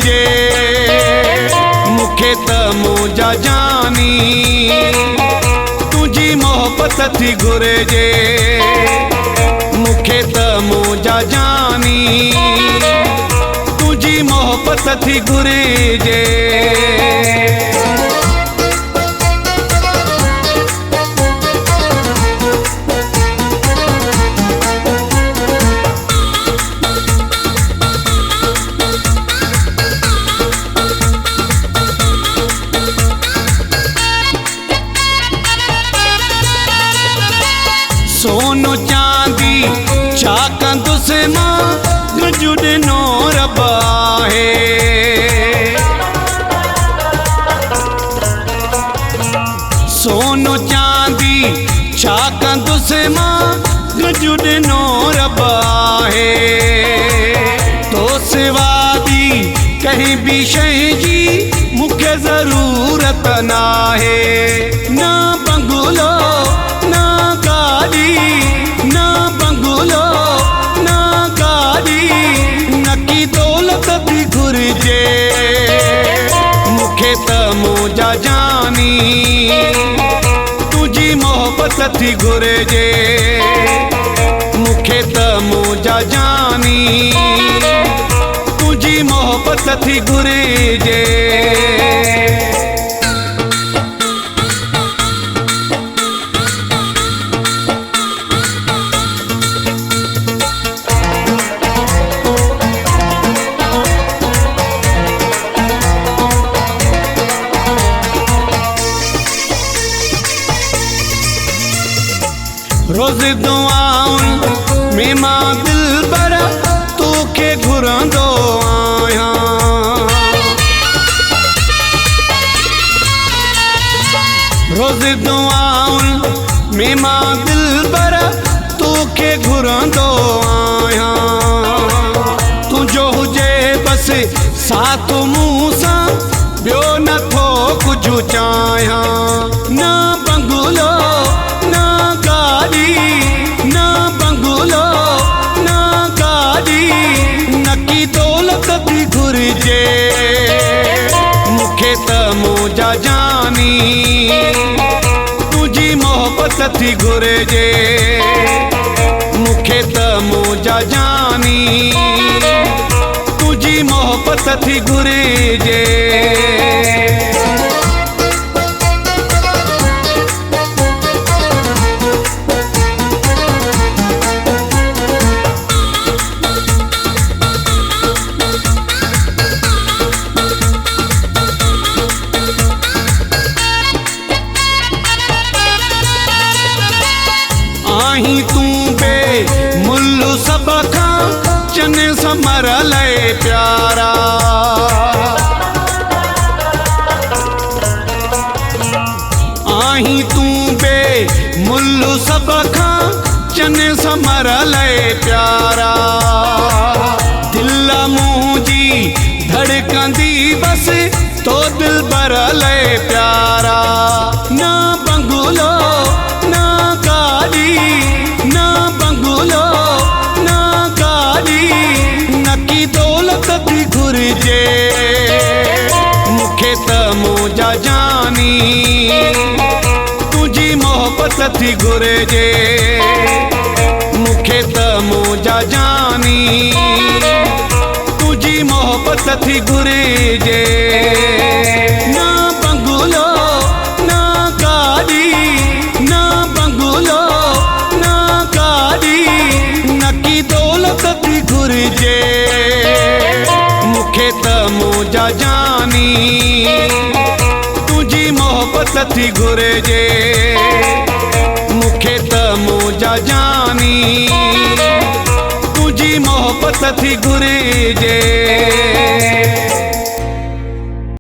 घुरिजे मुखे त मुंहिंजा जानी तुझी मोहब्बत थी घुरिजे मुखे त मुंहिंजा जानी तुझी मोहब्बत थी घुरिजे। सोनो चांदी छा कंदुसि मां तुंहिंजो ॾिनो रब आहे। सोनो चांदी छा कंदुसि मां तुंहिंजो ॾिनो रब आहे। तो सिवा ॿी कंहिं बि शइ जी मूंखे ज़रूरत नाहे। न बंगलो न गाड़ी न बंगलो न गाड़ी न की दौलत थी घुरिजे मुखे त मुंहिंजा जानी तुझी मोहब्बत थी घुरिजे मुखे त मुंहिंजा जानी तुझी मोहब्बत थी घुरिजे। रोज़ दुआउनि में मां दिलबर तोखे घुरंदो आहियां। रोज़ दुआउनि में मां दिलबर तोखे घुरंदो आहियां। तुंहिंजो हुजे बसि साथ मूं सां ॿियो नथो कुझु चाहियां। न बंगलो न गाड़ी न बंगलो न गाड़ी न की दौलत थी घुरिजे मुखे त मुंहिंजा जानी तुझी मोहब्बत थी घुरिजे मुखे त मुंहिंजा जानी तुझी मोहब्बत थी घुरिजे। आहीं तूं बे मुल्लु सब खां चन समरल प्यारा। आहीं तूं बे मुल्लु सब खां चन समरल प्यारा। दिल मुंहिंजी धड़कंदी बसि तो दिल भरल प्यारा। न बंगलो न गाड़ी न बंगलो न गाड़ी न की दौलत थी घुरिजे मुखे त मुंहिंजा जानी तुझी मोहब्बत थी घुरिजे मुखे त मुंहिंजा जानी तुझी मोहब्बत थी घुरिजे। न बंगलो न गाड़ी न बंगलो न गाड़ी न की दौलत थी घुरिजे मुखे त मुंहिंजा जानी तुझी मोहब्बत थी घुरिजे मुखे त मुंहिंजा जानी तुझी मोहब्बत थी घुरिजे।